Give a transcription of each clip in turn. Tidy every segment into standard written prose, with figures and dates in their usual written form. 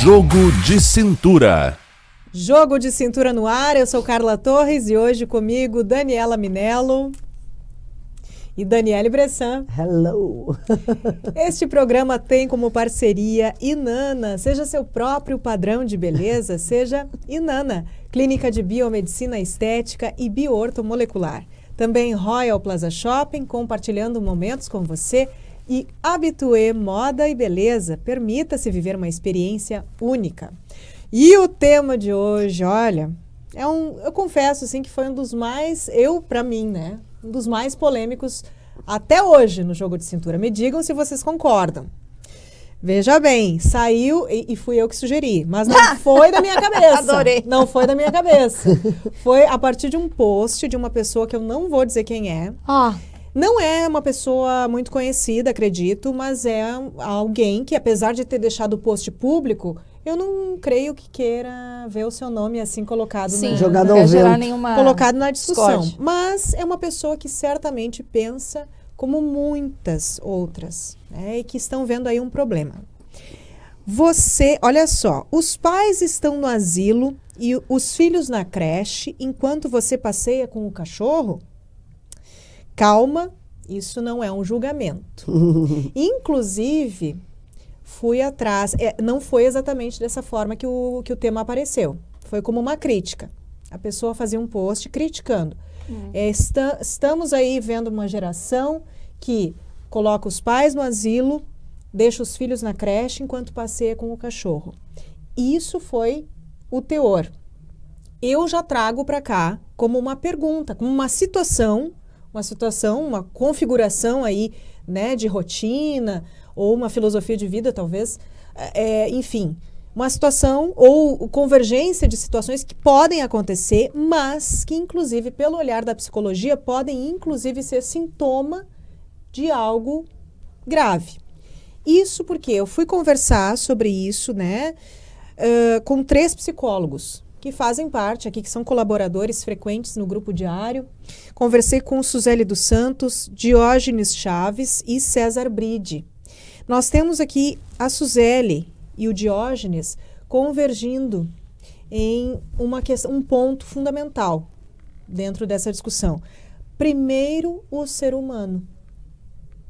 Jogo de Cintura. Jogo de Cintura no ar, eu sou Carla Torres e hoje comigo Daniela Minello e Daniele Bressan. Hello! Este programa tem como parceria Inana, seja seu próprio padrão de beleza, seja Inana, clínica de biomedicina estética e bioortomolecular. Também Royal Plaza Shopping, compartilhando momentos com você, e Habitué Moda e Beleza, permita-se viver uma experiência única. E o tema de hoje, olha, eu confesso assim que foi um dos mais, para mim, né, um dos mais polêmicos até hoje no Jogo de Cintura. Me digam se vocês concordam. Veja bem, saiu, e fui eu que sugeri, mas não foi da minha cabeça. Adorei. Não foi da minha cabeça. Foi a partir de um post de uma pessoa que eu não vou dizer quem é. Não é uma pessoa muito conhecida, acredito, mas é alguém que, apesar de ter deixado o post público, eu não creio que queira ver o seu nome assim colocado, jogado ao vento, colocado na discussão. Discord. Mas é uma pessoa que certamente pensa como muitas outras, né, e que estão vendo aí um problema. Olha só, os pais estão no asilo e os filhos na creche enquanto você passeia com o cachorro? Calma, isso não é um julgamento. Inclusive, fui atrás, não foi exatamente dessa forma que o tema apareceu. Foi como uma crítica. A pessoa fazia um post criticando. Estamos aí vendo uma geração que coloca os pais no asilo, deixa os filhos na creche enquanto passeia com o cachorro. Isso foi o teor. Eu já trago para cá como uma pergunta, como uma situação, uma configuração aí, né, de rotina ou uma filosofia de vida, talvez, enfim, uma situação ou convergência de situações que podem acontecer, mas que, inclusive, pelo olhar da psicologia, podem, inclusive, ser sintoma de algo grave. Isso porque eu fui conversar sobre isso, né, com 3 psicólogos que fazem parte aqui, que são colaboradores frequentes no Grupo Diário. Conversei com Suzeli dos Santos, Diógenes Chaves e César Bride. Nós temos aqui a Suzeli e o Diógenes convergindo em um ponto fundamental dentro dessa discussão. Primeiro o ser humano,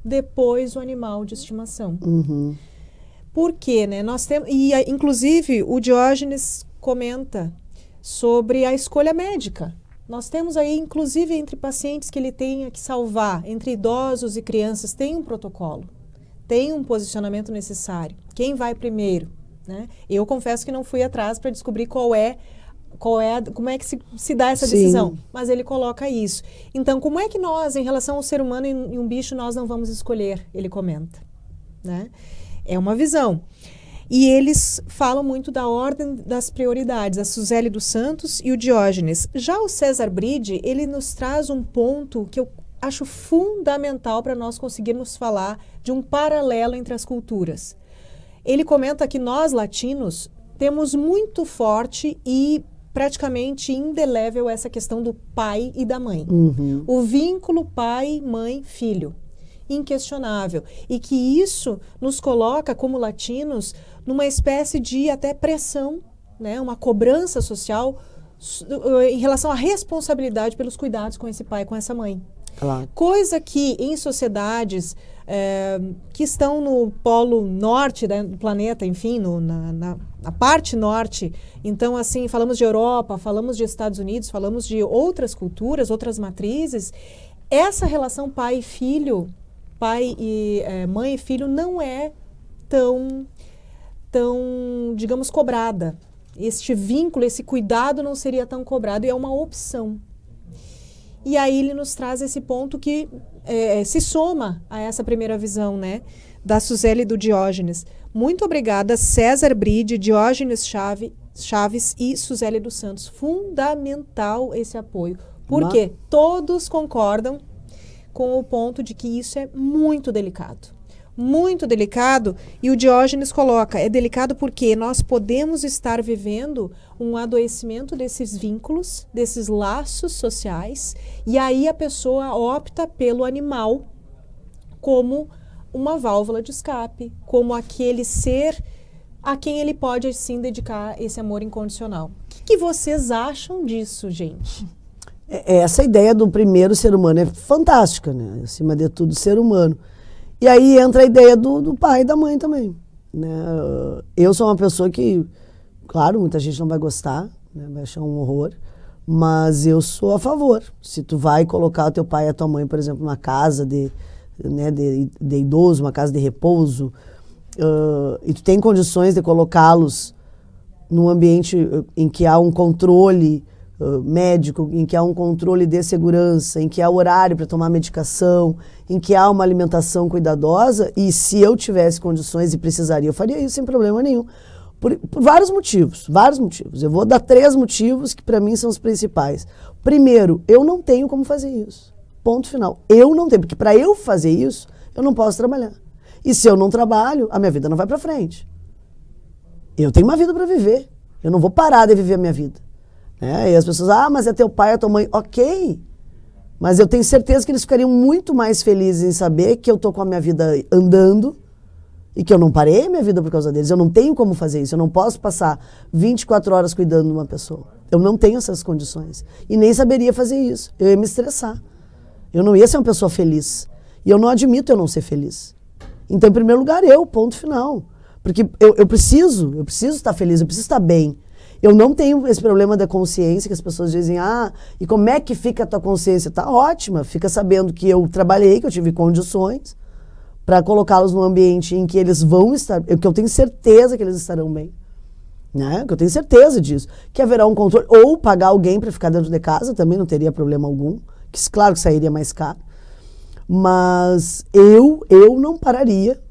depois o animal de estimação. Por quê, né? Inclusive, o Diógenes comenta sobre a escolha médica. Nós temos aí, inclusive, entre pacientes que ele tenha que salvar, entre idosos e crianças, tem um protocolo, tem um posicionamento necessário. Quem vai primeiro, né? Eu confesso que não fui atrás para descobrir como é que se dá essa decisão, mas ele coloca isso. Então, como é que nós, em relação ao ser humano e um bicho, nós não vamos escolher? Ele comenta, né? É uma visão. E eles falam muito da ordem das prioridades, a Suzeli dos Santos e o Diógenes. Já o César Bride, ele nos traz um ponto que eu acho fundamental para nós conseguirmos falar de um paralelo entre as culturas. Ele comenta que nós, latinos, temos muito forte e praticamente indelével essa questão do pai e da mãe. O vínculo pai, mãe, filho. Inquestionável. E que isso nos coloca, como latinos, numa espécie de até pressão, né? Uma cobrança social em relação à responsabilidade pelos cuidados com esse pai e com essa mãe. Claro. Coisa que em sociedades que estão no polo norte do planeta, enfim, na parte norte, então assim, falamos de Europa, falamos de Estados Unidos, falamos de outras culturas, outras matrizes, essa relação pai e filho, mãe e filho não é tão, digamos, cobrada. Este vínculo, esse cuidado não seria tão cobrado e é uma opção. E aí ele nos traz esse ponto que se soma a essa primeira visão, né, da Suzeli e do Diógenes. Muito obrigada, César Bride, Diógenes Chaves e Suzeli dos Santos. Fundamental esse apoio. Porque todos concordam com o ponto de que isso é muito delicado. Muito delicado, e o Diógenes coloca, é delicado porque nós podemos estar vivendo um adoecimento desses vínculos, desses laços sociais, e aí a pessoa opta pelo animal como uma válvula de escape, como aquele ser a quem ele pode, sim, dedicar esse amor incondicional. O que vocês acham disso, gente? Essa ideia do primeiro ser humano é fantástica, né? Acima de tudo, ser humano. E aí entra a ideia do pai e da mãe também, né? Eu sou uma pessoa que, claro, muita gente não vai gostar, né? Vai achar um horror, mas eu sou a favor. Se tu vai colocar o teu pai e a tua mãe, por exemplo, numa casa de idoso, uma casa de repouso, e tu tem condições de colocá-los num ambiente em que há um controle médico, em que há um controle de segurança, em que há horário para tomar medicação, em que há uma alimentação cuidadosa, e se eu tivesse condições e precisaria, eu faria isso sem problema nenhum. Por vários motivos, vários motivos. Eu vou dar 3 motivos que para mim são os principais. Primeiro, eu não tenho como fazer isso. Ponto final. Eu não tenho, porque para eu fazer isso, eu não posso trabalhar. E se eu não trabalho, a minha vida não vai para frente. Eu tenho uma vida para viver. Eu não vou parar de viver a minha vida. E as pessoas, mas é teu pai, é tua mãe. Ok, mas eu tenho certeza que eles ficariam muito mais felizes em saber que eu tô com a minha vida andando e que eu não parei a minha vida por causa deles. Eu não tenho como fazer isso, eu não posso passar 24 horas cuidando de uma pessoa. Eu não tenho essas condições e nem saberia fazer isso. Eu ia me estressar, eu não ia ser uma pessoa feliz e eu não admito eu não ser feliz. Então, em primeiro lugar, ponto final. Porque eu preciso estar feliz, eu preciso estar bem. Eu não tenho esse problema da consciência, que as pessoas dizem, e como é que fica a tua consciência? Tá ótima, fica sabendo que eu trabalhei, que eu tive condições para colocá-los num ambiente em que eles vão estar, que eu tenho certeza que eles estarão bem, né? Que eu tenho certeza disso. Que haverá um controle, ou pagar alguém para ficar dentro de casa, também não teria problema algum, que claro que sairia mais caro, mas eu não pararia,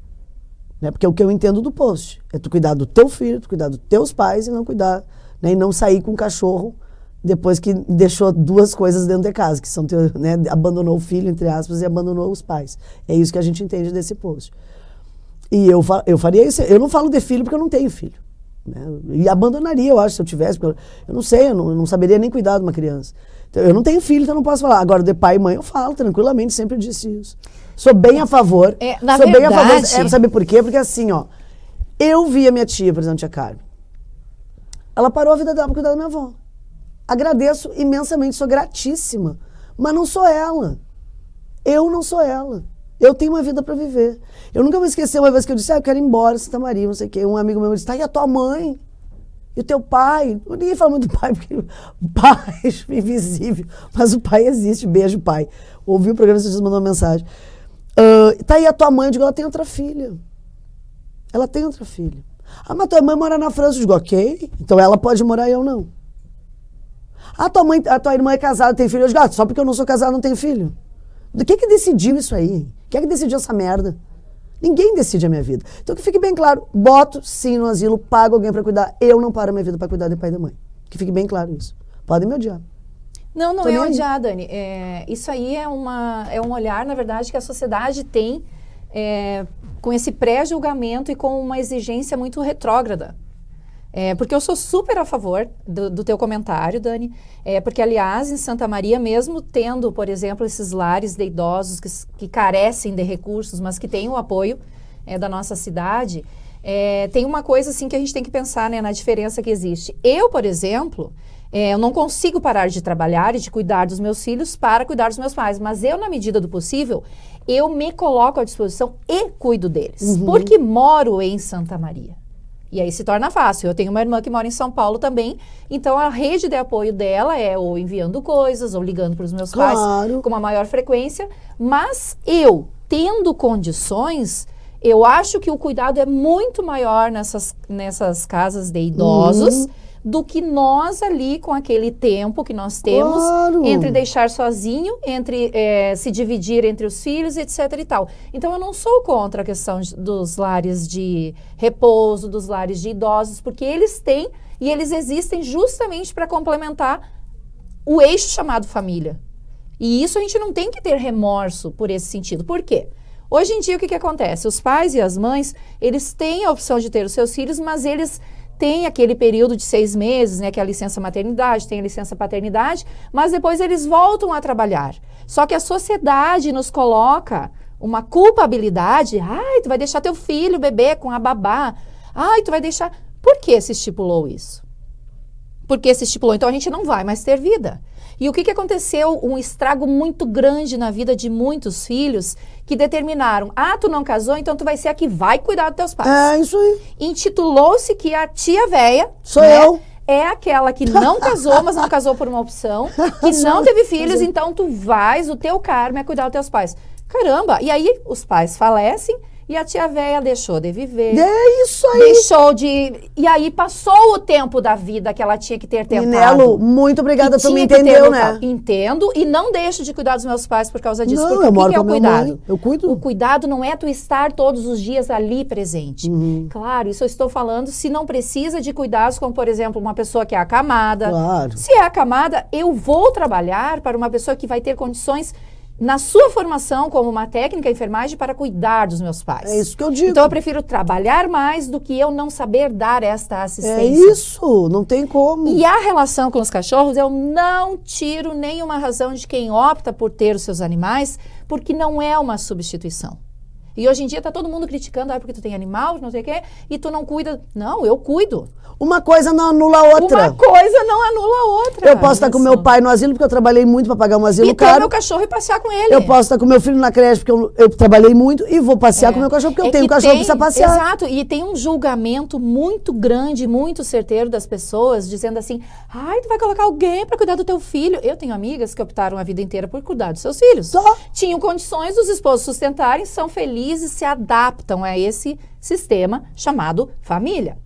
né? Porque é o que eu entendo do post, é tu cuidar do teu filho, tu cuidar dos teus pais e não cuidar, né, e não sair com o cachorro depois que deixou 2 coisas dentro de casa, que são, né, abandonou o filho, entre aspas, e abandonou os pais. É isso que a gente entende desse post. E eu faria isso. Eu não falo de filho porque eu não tenho filho, né? E abandonaria, eu acho, se eu tivesse, porque eu não sei, eu não saberia nem cuidar de uma criança. Então, eu não tenho filho, então eu não posso falar. Agora, de pai e mãe, eu falo tranquilamente, sempre disse isso. Sou bem a favor. Bem a favor. Sabe por quê? Porque assim, eu vi a minha tia, por exemplo, tia Carmen. Ela parou a vida dela para cuidar da minha avó. Agradeço imensamente, sou gratíssima. Mas não sou ela. Eu não sou ela. Eu tenho uma vida para viver. Eu nunca vou esquecer uma vez que eu disse, eu quero ir embora, Santa Maria, não sei o quê. Um amigo meu disse, e a tua mãe? E o teu pai? Ninguém fala muito do pai, porque o pai é invisível. Mas o pai existe, beijo pai. Ouvi o programa, vocês mandou uma mensagem. Tá aí a tua mãe? Eu digo, ela tem outra filha. Ela tem outra filha. Mas tua mãe mora na França. Eu digo, ok, então ela pode morar e eu não. A tua irmã é casada, tem filho. Eu digo, só porque eu não sou casada não tenho filho. Do que decidiu isso aí? Quem é que decidiu essa merda? Ninguém decide a minha vida. Então que fique bem claro, boto sim no asilo, pago alguém para cuidar. Eu não paro a minha vida para cuidar de pai e da mãe. Que fique bem claro isso. Podem me odiar. Não é odiar, Dani. Isso aí é um olhar, na verdade, que a sociedade tem com esse pré-julgamento e com uma exigência muito retrógrada. Porque eu sou super a favor do teu comentário, Dani. Porque, aliás, em Santa Maria, mesmo tendo, por exemplo, esses lares de idosos que carecem de recursos, mas que têm o apoio da nossa cidade, tem uma coisa assim que a gente tem que pensar, né, na diferença que existe. Eu, por exemplo, eu não consigo parar de trabalhar e de cuidar dos meus filhos para cuidar dos meus pais, mas eu, na medida do possível, eu me coloco à disposição e cuido deles, porque moro em Santa Maria. E aí se torna fácil. Eu tenho uma irmã que mora em São Paulo também, então a rede de apoio dela é ou enviando coisas, ou ligando para os meus pais com uma maior frequência, mas eu, tendo condições, eu acho que o cuidado é muito maior nessas casas de idosos, do que nós ali com aquele tempo que nós temos entre deixar sozinho, entre se dividir entre os filhos, etc. e tal. Então, eu não sou contra a questão dos lares de repouso, dos lares de idosos, porque eles têm e eles existem justamente para complementar o eixo chamado família. E isso a gente não tem que ter remorso por esse sentido. Por quê? Hoje em dia, o que acontece? Os pais e as mães, eles têm a opção de ter os seus filhos, mas eles tem aquele período de 6 meses, né, que é a licença maternidade, tem a licença paternidade, mas depois eles voltam a trabalhar. Só que a sociedade nos coloca uma culpabilidade, tu vai deixar teu filho, bebê, com a babá. Ai, tu vai deixar... Por que se estipulou isso? Porque se estipulou, então a gente não vai mais ter vida. E o que aconteceu? Um estrago muito grande na vida de muitos filhos que determinaram, tu não casou, então tu vai ser a que vai cuidar dos teus pais. É, isso aí. Intitulou-se que a tia véia... Sou eu. É aquela que não casou, mas não casou por uma opção, que não teve filhos, então tu vais, o teu karma é cuidar dos teus pais. Caramba, e aí os pais falecem e a tia véia deixou de viver. É isso aí. Deixou de... E aí passou o tempo da vida que ela tinha que ter tentado. Minelo, muito obrigada, tu me entendeu, né? Entendo, e não deixo de cuidar dos meus pais por causa disso. Não, porque eu moro o que é com o a minha cuidado? mãe. Eu cuido. O cuidado não é tu estar todos os dias ali presente. Claro, isso eu estou falando se não precisa de cuidados, como por exemplo, uma pessoa que é acamada. Claro. Se é acamada, eu vou trabalhar para uma pessoa que vai ter condições na sua formação como uma técnica de enfermagem para cuidar dos meus pais. É isso que eu digo. Então eu prefiro trabalhar mais do que eu não saber dar esta assistência. É isso, não tem como. E a relação com os cachorros, eu não tiro nenhuma razão de quem opta por ter os seus animais, porque não é uma substituição. E hoje em dia tá todo mundo criticando, porque tu tem animal, não sei o quê, e tu não cuida. Não, eu cuido. Uma coisa não anula a outra. Uma coisa não anula a outra. Eu posso estar com meu pai no asilo, porque eu trabalhei muito para pagar um asilo e ter caro. meu cachorro e passear com ele. Eu posso estar com meu filho na creche, porque eu trabalhei muito, e vou passear com meu cachorro, porque eu tenho um cachorro que precisa passear. Exato, e tem um julgamento muito grande, muito certeiro das pessoas, dizendo assim, ai, tu vai colocar alguém para cuidar do teu filho. Eu tenho amigas que optaram a vida inteira por cuidar dos seus filhos. Só. Tinham condições dos esposos sustentarem, são felizes, se adaptam a esse sistema chamado família.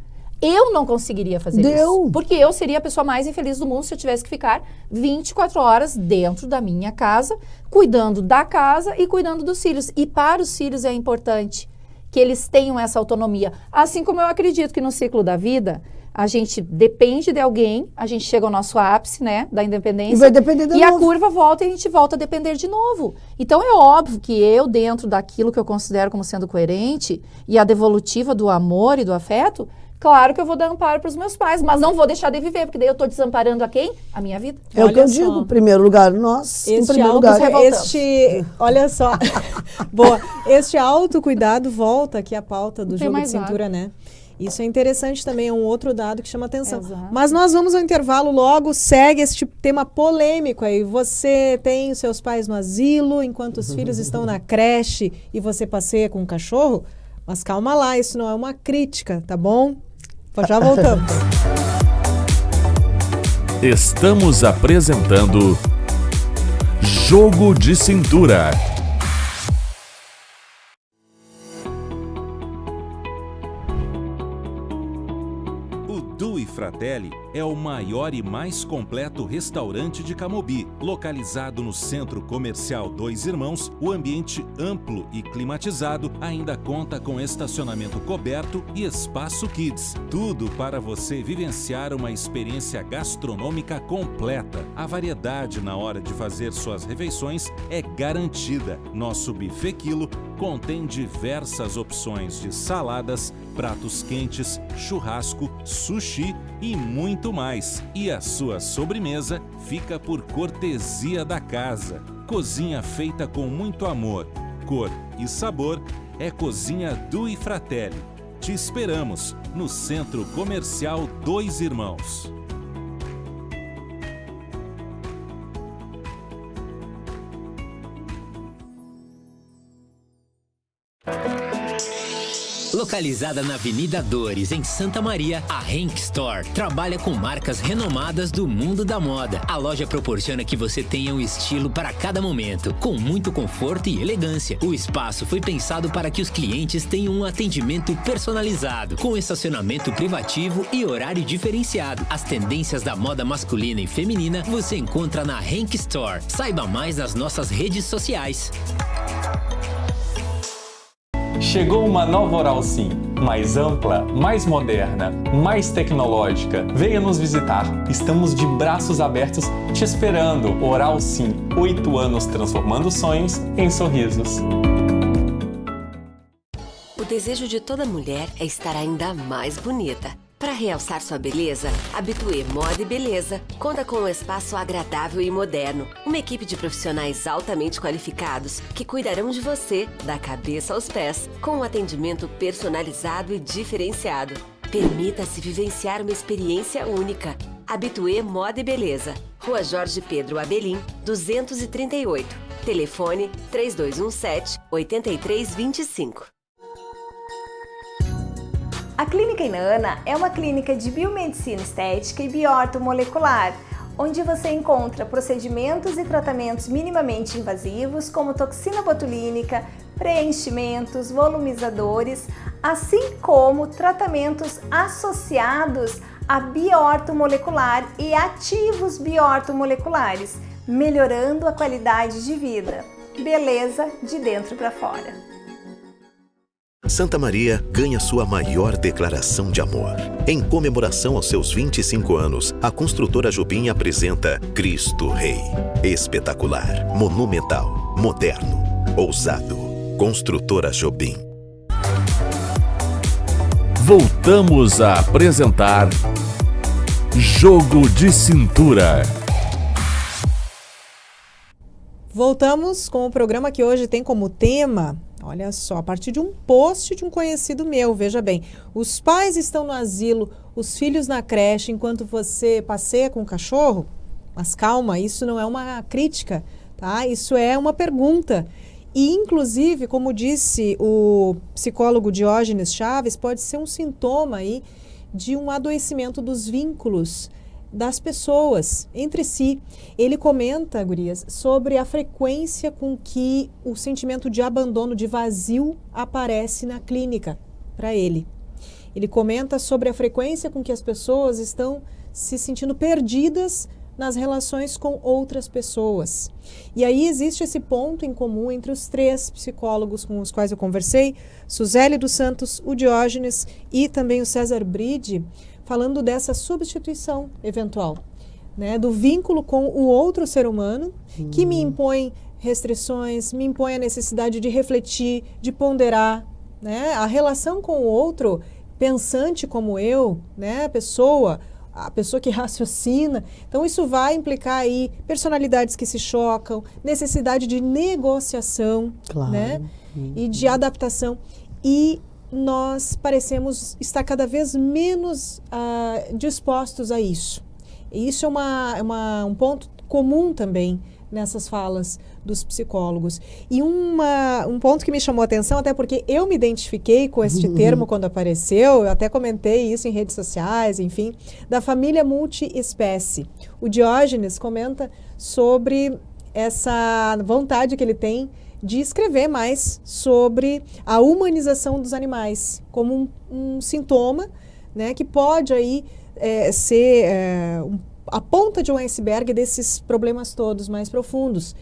Eu não conseguiria fazer isso. Porque eu seria a pessoa mais infeliz do mundo se eu tivesse que ficar 24 horas dentro da minha casa, cuidando da casa e cuidando dos filhos. E para os filhos é importante que eles tenham essa autonomia. Assim como eu acredito que no ciclo da vida, a gente depende de alguém, a gente chega ao nosso ápice, né, da independência. E vai depender de novo. E a curva volta e a gente volta a depender de novo. Então é óbvio que eu, dentro daquilo que eu considero como sendo coerente e a devolutiva do amor e do afeto, claro que eu vou dar amparo para os meus pais, mas não vou deixar de viver, porque daí eu estou desamparando a quem? A minha vida. É o que eu digo, em primeiro lugar, nós, em primeiro lugar. Olha só, boa, este autocuidado volta aqui à pauta do jogo de cintura, né? Isso é interessante também, é um outro dado que chama atenção. Exato. Mas nós vamos ao intervalo logo, segue este tema polêmico aí. Você tem os seus pais no asilo, enquanto os filhos estão na creche e você passeia com um cachorro? Mas calma lá, isso não é uma crítica, tá bom? Já voltamos. Estamos apresentando Jogo de Cintura. Due Fratelli é o maior e mais completo restaurante de Camobi. Localizado no Centro Comercial Dois Irmãos, o ambiente amplo e climatizado ainda conta com estacionamento coberto e espaço kids. Tudo para você vivenciar uma experiência gastronômica completa. A variedade na hora de fazer suas refeições é garantida. Nosso buffet quilo contém diversas opções de saladas, pratos quentes, churrasco, sushi e muito mais. E a sua sobremesa fica por cortesia da casa. Cozinha feita com muito amor, cor e sabor é Cozinha Due Fratelli. Te esperamos no Centro Comercial Dois Irmãos. Localizada na Avenida Dores, em Santa Maria, a Henk Store trabalha com marcas renomadas do mundo da moda. A loja proporciona que você tenha um estilo para cada momento, com muito conforto e elegância. O espaço foi pensado para que os clientes tenham um atendimento personalizado, com estacionamento privativo e horário diferenciado. As tendências da moda masculina e feminina você encontra na Henk Store. Saiba mais nas nossas redes sociais. Chegou uma nova Oral Sim, mais ampla, mais moderna, mais tecnológica. Venha nos visitar. Estamos de braços abertos te esperando. Oral Sim, 8 anos transformando sonhos em sorrisos. O desejo de toda mulher é estar ainda mais bonita. Para realçar sua beleza, Habitué Moda e Beleza conta com um espaço agradável e moderno. Uma equipe de profissionais altamente qualificados que cuidarão de você, da cabeça aos pés, com um atendimento personalizado e diferenciado. Permita-se vivenciar uma experiência única. Habitué Moda e Beleza. Rua Jorge Pedro Abelim, 238. Telefone 3217-8325. A Clínica Inana é uma clínica de biomedicina estética e bioortomolecular, onde você encontra procedimentos e tratamentos minimamente invasivos, como toxina botulínica, preenchimentos, volumizadores, assim como tratamentos associados a bioortomolecular e ativos bioortomoleculares, melhorando a qualidade de vida. Beleza de dentro para fora. Santa Maria ganha sua maior declaração de amor. Em comemoração aos seus 25 anos, a construtora Jobim apresenta Cristo Rei. Espetacular, monumental, moderno, ousado. Construtora Jobim. Voltamos a apresentar Jogo de Cintura. Voltamos com o programa que hoje tem como tema, olha só, a partir de um post de um conhecido meu, veja bem, os pais estão no asilo, os filhos na creche, enquanto você passeia com o cachorro? Mas calma, isso não é uma crítica, tá? Isso é uma pergunta. E, inclusive, como disse o psicólogo Diógenes Chaves, pode ser um sintoma aí de um adoecimento dos vínculos das pessoas entre si. Ele comenta, gurias, sobre a frequência com que o sentimento de abandono, de vazio, aparece na clínica para ele. Ele comenta sobre a frequência com que as pessoas estão se sentindo perdidas nas relações com outras pessoas. E aí existe esse ponto em comum entre os três psicólogos com os quais eu conversei, Suzeli dos Santos, o Diógenes e também o César Bride, falando dessa substituição eventual, né, do vínculo com o outro ser humano, que me impõe restrições, me impõe a necessidade de refletir, de ponderar, né, a relação com o outro pensante como eu, né, a pessoa que raciocina. Então isso vai implicar aí personalidades que se chocam, necessidade de negociação, claro, né, e de adaptação. E nós parecemos estar cada vez menos dispostos a isso. E isso é um ponto comum também nessas falas dos psicólogos. E um ponto que me chamou a atenção, até porque eu me identifiquei com este termo quando apareceu, eu até comentei isso em redes sociais, enfim, da família multiespécie. O Diógenes comenta sobre essa vontade que ele tem de escrever mais sobre a humanização dos animais, como um sintoma, né, que pode aí ser a ponta de um iceberg desses problemas todos mais profundos.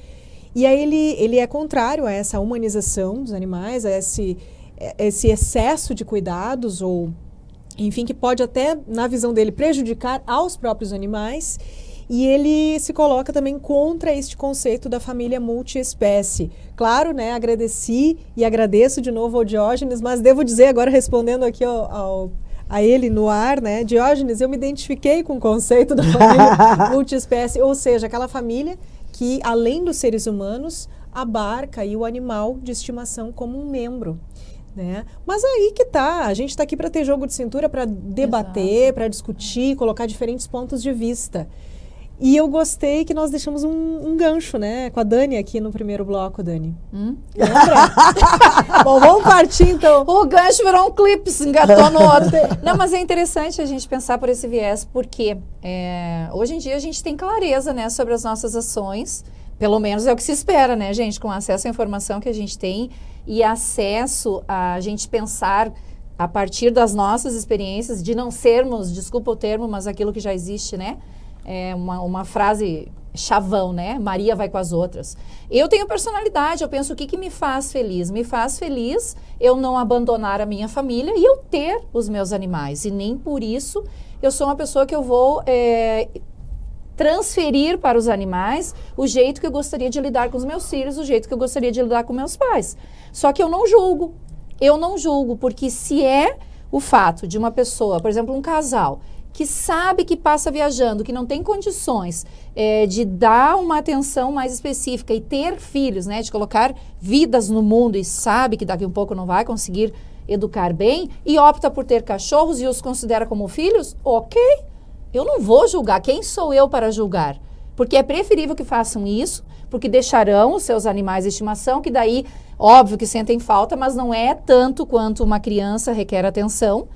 E aí ele é contrário a essa humanização dos animais, a esse excesso de cuidados, ou enfim, que pode até, na visão dele, prejudicar aos próprios animais. E ele se coloca também contra este conceito da família multiespécie. Claro, né, agradeci e agradeço de novo ao Diógenes, mas devo dizer agora, respondendo aqui a ele no ar, né, Diógenes, eu me identifiquei com o conceito da família multiespécie, ou seja, aquela família que, além dos seres humanos, abarca aí o animal de estimação como um membro. Né? Mas aí que tá, a gente está aqui para ter jogo de cintura, para debater, para discutir, colocar diferentes pontos de vista. E eu gostei que nós deixamos um gancho, né? Com a Dani aqui no primeiro bloco, Dani. Lembra? Bom, vamos partir então. O gancho virou um clipe, se engatou no outro. Não, mas é interessante a gente pensar por esse viés, porque hoje em dia a gente tem clareza, né, sobre as nossas ações. Pelo menos é o que se espera, né, gente? Com acesso à informação que a gente tem e acesso a gente pensar a partir das nossas experiências, de não sermos, desculpa o termo, mas aquilo que já existe, né? É uma frase chavão, né? Maria vai com as outras. Eu tenho personalidade, eu penso o que me faz feliz. Me faz feliz eu não abandonar a minha família e eu ter os meus animais. E nem por isso eu sou uma pessoa que eu vou transferir para os animais o jeito que eu gostaria de lidar com os meus filhos, o jeito que eu gostaria de lidar com meus pais. Só que eu não julgo, porque se é o fato de uma pessoa, por exemplo, um casal, que sabe que passa viajando, que não tem condições de dar uma atenção mais específica e ter filhos, né, de colocar vidas no mundo e sabe que daqui a um pouco não vai conseguir educar bem e opta por ter cachorros e os considera como filhos, ok, eu não vou julgar. Quem sou eu para julgar? Porque é preferível que façam isso, porque deixarão os seus animais de estimação, que daí, óbvio que sentem falta, mas não é tanto quanto uma criança requer atenção.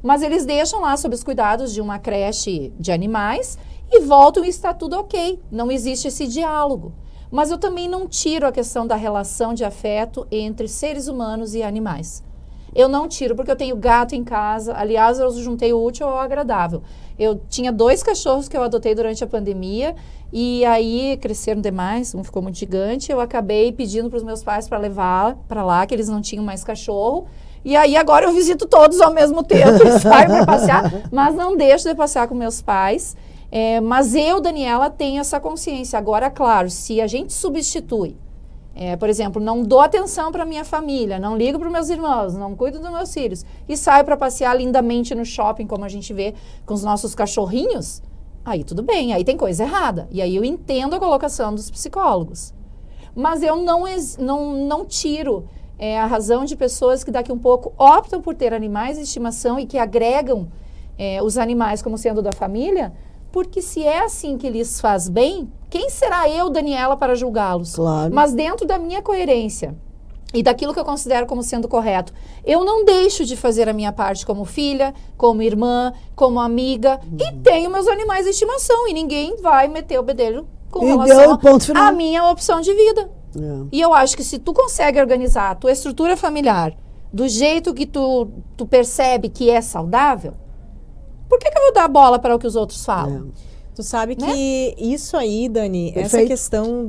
Mas eles deixam lá sob os cuidados de uma creche de animais e voltam e está tudo ok. Não existe esse diálogo. Mas eu também não tiro a questão da relação de afeto entre seres humanos e animais. Eu não tiro, porque eu tenho gato em casa. Aliás, eu juntei o útil ao agradável. Eu tinha 2 cachorros que eu adotei durante a pandemia e aí cresceram demais, um ficou muito gigante. Eu acabei pedindo para os meus pais para levar para lá, que eles não tinham mais cachorro. E aí agora eu visito todos ao mesmo tempo e saio para passear, mas não deixo de passear com meus pais. Mas eu, Daniela, tenho essa consciência. Agora, claro, se a gente substitui, por exemplo, não dou atenção para minha família, não ligo para os meus irmãos, não cuido dos meus filhos e saio para passear lindamente no shopping, como a gente vê com os nossos cachorrinhos, aí tudo bem, aí tem coisa errada. E aí eu entendo a colocação dos psicólogos. Mas eu não tiro a razão de pessoas que daqui um pouco optam por ter animais de estimação e que agregam os animais como sendo da família, porque se é assim que lhes faz bem, quem será eu, Daniela, para julgá-los? Claro. Mas dentro da minha coerência e daquilo que eu considero como sendo correto, eu não deixo de fazer a minha parte como filha, como irmã, como amiga, e tenho meus animais de estimação, e ninguém vai meter o bedelho com relação à minha opção de vida. E eu acho que se tu consegue organizar a tua estrutura familiar do jeito que tu percebe que é saudável, por que eu vou dar bola para o que os outros falam? Tu sabe que isso aí, Dani, Perfeito. essa questão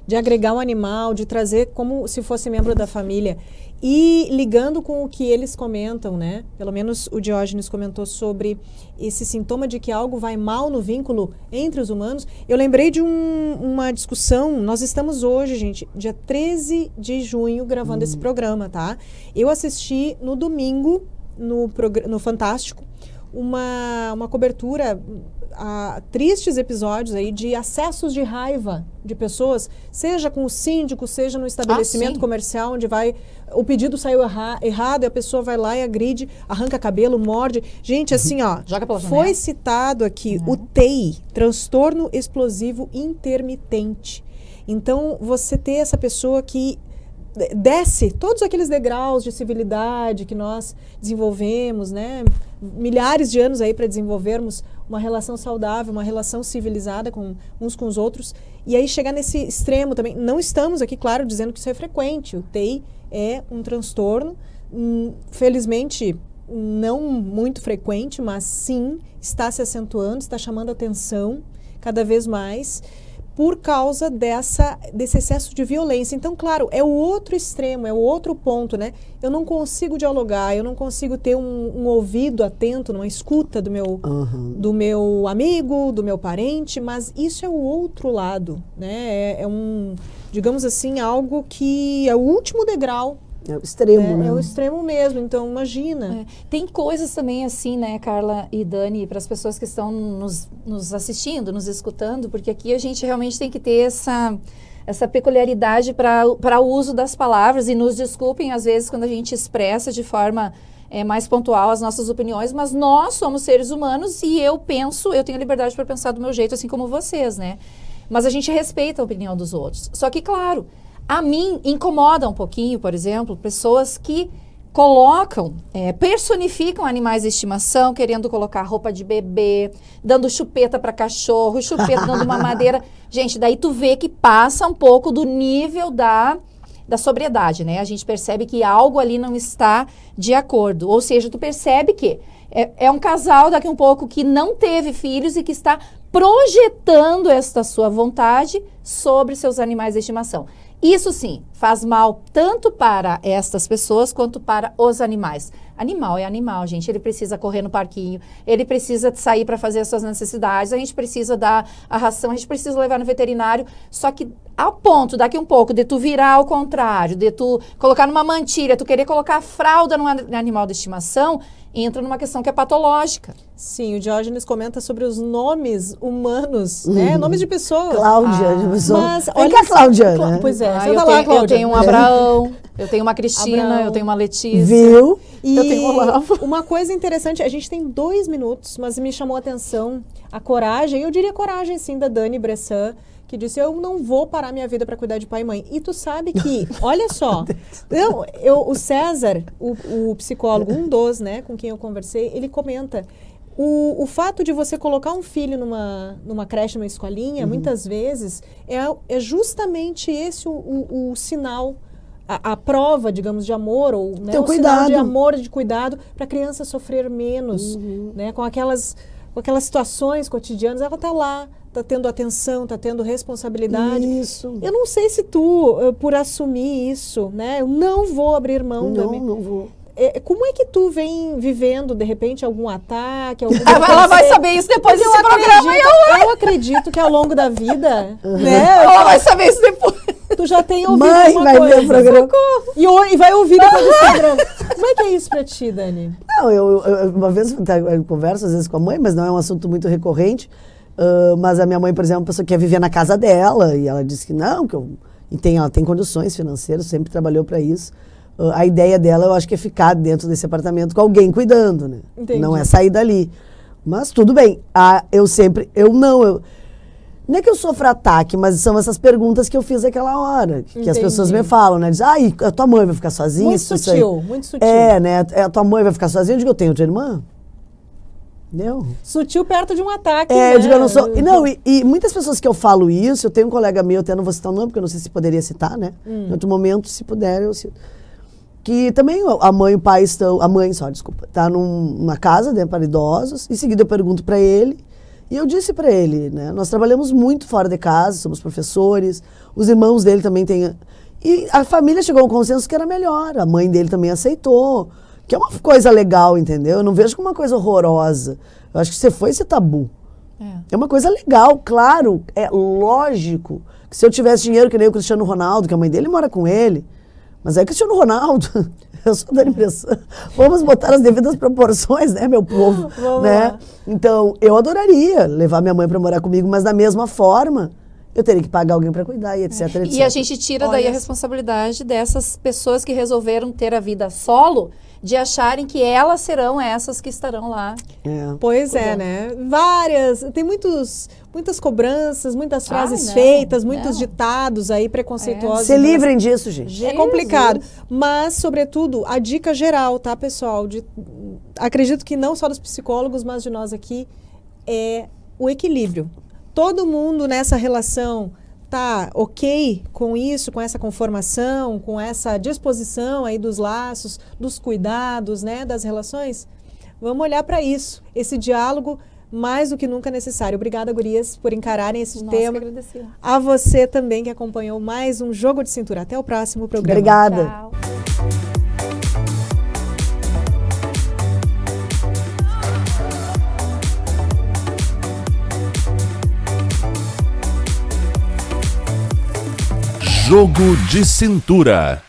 de agregar um animal, de trazer como se fosse membro da família e ligando com o que eles comentam, né? Pelo menos o Diógenes comentou sobre esse sintoma de que algo vai mal no vínculo entre os humanos. Eu lembrei de uma discussão, nós estamos hoje, gente, dia 13 de junho, gravando esse programa, tá? Eu assisti no domingo, no Fantástico, uma cobertura a tristes episódios aí de acessos de raiva de pessoas, seja com o síndico, seja no estabelecimento comercial, onde o pedido saiu errado e a pessoa vai lá e agride, arranca cabelo, morde. Gente, assim, ó, foi citado aqui o TEI, transtorno explosivo intermitente. Então, você ter essa pessoa que desce todos aqueles degraus de civilidade que nós desenvolvemos, né? Milhares de anos aí para desenvolvermos uma relação saudável, uma relação civilizada uns com os outros, e aí chegar nesse extremo também. Não estamos aqui, claro, dizendo que isso é frequente. O TEI é um transtorno, felizmente não muito frequente, mas sim está se acentuando, está chamando atenção cada vez mais, por causa desse excesso de violência. Então, claro, é o outro extremo, é o outro ponto, né? Eu não consigo dialogar, eu não consigo ter um ouvido atento, uma escuta do meu amigo, do meu parente, mas isso é o outro lado, né? Digamos assim, algo que é o último degrau. É o extremo, né? É o extremo mesmo, então imagina. Tem coisas também assim, né, Carla e Dani, para as pessoas que estão nos assistindo, nos escutando, porque aqui a gente realmente tem que ter essa peculiaridade para o uso das palavras, e nos desculpem às vezes quando a gente expressa de forma mais pontual as nossas opiniões, mas nós somos seres humanos e eu tenho liberdade para pensar do meu jeito, assim como vocês, né? Mas a gente respeita a opinião dos outros. Só que, claro, a mim incomoda um pouquinho, por exemplo, pessoas que colocam, personificam animais de estimação, querendo colocar roupa de bebê, dando chupeta para cachorro, chupeta dando mamadeira. Gente, daí tu vê que passa um pouco do nível da sobriedade, né? A gente percebe que algo ali não está de acordo. Ou seja, tu percebe que é um casal daqui um pouco que não teve filhos e que está projetando esta sua vontade sobre seus animais de estimação. Isso sim, faz mal tanto para estas pessoas quanto para os animais. Animal é animal, gente. Ele precisa correr no parquinho, ele precisa sair para fazer as suas necessidades, a gente precisa dar a ração, a gente precisa levar no veterinário. Só que ao ponto, daqui um pouco, de tu virar ao contrário, de tu colocar numa mantilha, tu querer colocar a fralda num animal de estimação, entra numa questão que é patológica. Sim, o Diógenes comenta sobre os nomes humanos, né? Nomes de pessoas. Cláudia, de pessoa. Mas, olha a Cláudia, né? Pois é, eu tenho um Abraão, eu tenho uma Cristina, eu tenho uma Letícia. Viu? E eu tenho um Olavo. Uma coisa interessante, a gente tem 2 minutos, mas me chamou a atenção a coragem, eu diria coragem sim, da Dani Bressan, que disse, eu não vou parar minha vida para cuidar de pai e mãe. E tu sabe que, olha só, o César, o psicólogo, um dos, né, com quem eu conversei, ele comenta, o fato de você colocar um filho numa creche, numa escolinha, muitas vezes, é justamente esse o sinal, a prova, digamos, de amor, ou né, o sinal de amor, de cuidado, para a criança sofrer menos, né, com aquelas situações cotidianas, ela está lá, está tendo atenção, está tendo responsabilidade. Isso. Eu não sei se tu, por assumir isso, né, eu não vou abrir mão da minha... Não vou. Como é que tu vem vivendo, de repente, algum ataque? Ela vai saber isso depois desse programa. Eu acredito que ao longo da vida, né? Ela vai saber isso depois. Tu já tem ouvido Mãe uma vai coisa. ver o programa. E vai ouvir depois desse programa. Como é que é isso pra ti, Dani? Não, eu uma vez eu converso às vezes com a mãe, mas não é um assunto muito recorrente. Mas a minha mãe, por exemplo, é uma pessoa que quer viver na casa dela, e ela disse que não, ela tem condições financeiras, sempre trabalhou para isso. A ideia dela, eu acho que é ficar dentro desse apartamento com alguém cuidando, né? Entendi. Não é sair dali. Mas tudo bem. Não é que eu sofro ataque, mas são essas perguntas que eu fiz aquela hora. Que as pessoas me falam, né? Dizem, a tua mãe vai ficar sozinha? Muito sutil. Né? A tua mãe vai ficar sozinha? Eu digo, eu tenho outra irmã. Entendeu? Sutil perto de um ataque, né? Eu digo, eu não sou... E muitas pessoas que eu falo isso, eu tenho um colega meu, até não vou citar o nome, porque eu não sei se poderia citar, né? Em outro momento, se puder, eu cito. Que também a mãe e o pai estão... A mãe só, desculpa. Está numa casa, né, para idosos. Em seguida eu pergunto para ele. E eu disse para ele, né? Nós trabalhamos muito fora de casa, somos professores. Os irmãos dele também têm... E a família chegou a um consenso que era melhor. A mãe dele também aceitou. Que é uma coisa legal, entendeu? Eu não vejo como uma coisa horrorosa. Eu acho que você foi esse tabu. É uma coisa legal, claro. É lógico que se eu tivesse dinheiro, que nem o Cristiano Ronaldo, que a mãe dele mora com ele... Mas é Cristiano Ronaldo, eu sou da impressão. Vamos botar as devidas proporções, né, meu povo? Né? Então, eu adoraria levar minha mãe para morar comigo, mas da mesma forma, eu teria que pagar alguém para cuidar e etc, etc. E a gente tira daí a responsabilidade dessas pessoas que resolveram ter a vida solo, de acharem que elas serão essas que estarão lá. Pois é, né? Tem muitas cobranças, muitas frases feitas, muitos ditados aí preconceituosos. Se livrem disso, gente. É complicado. Mas, sobretudo, a dica geral, tá, pessoal? Acredito que não só dos psicólogos, mas de nós aqui, é o equilíbrio. Todo mundo nessa relação tá ok com isso, com essa conformação, com essa disposição aí dos laços, dos cuidados, né, das relações? Vamos olhar para isso, esse diálogo mais do que nunca necessário. Obrigada, gurias, por encararem esse tema. A você também que acompanhou mais um Jogo de Cintura. Até o próximo programa. Obrigada. Tchau. Jogo de Cintura.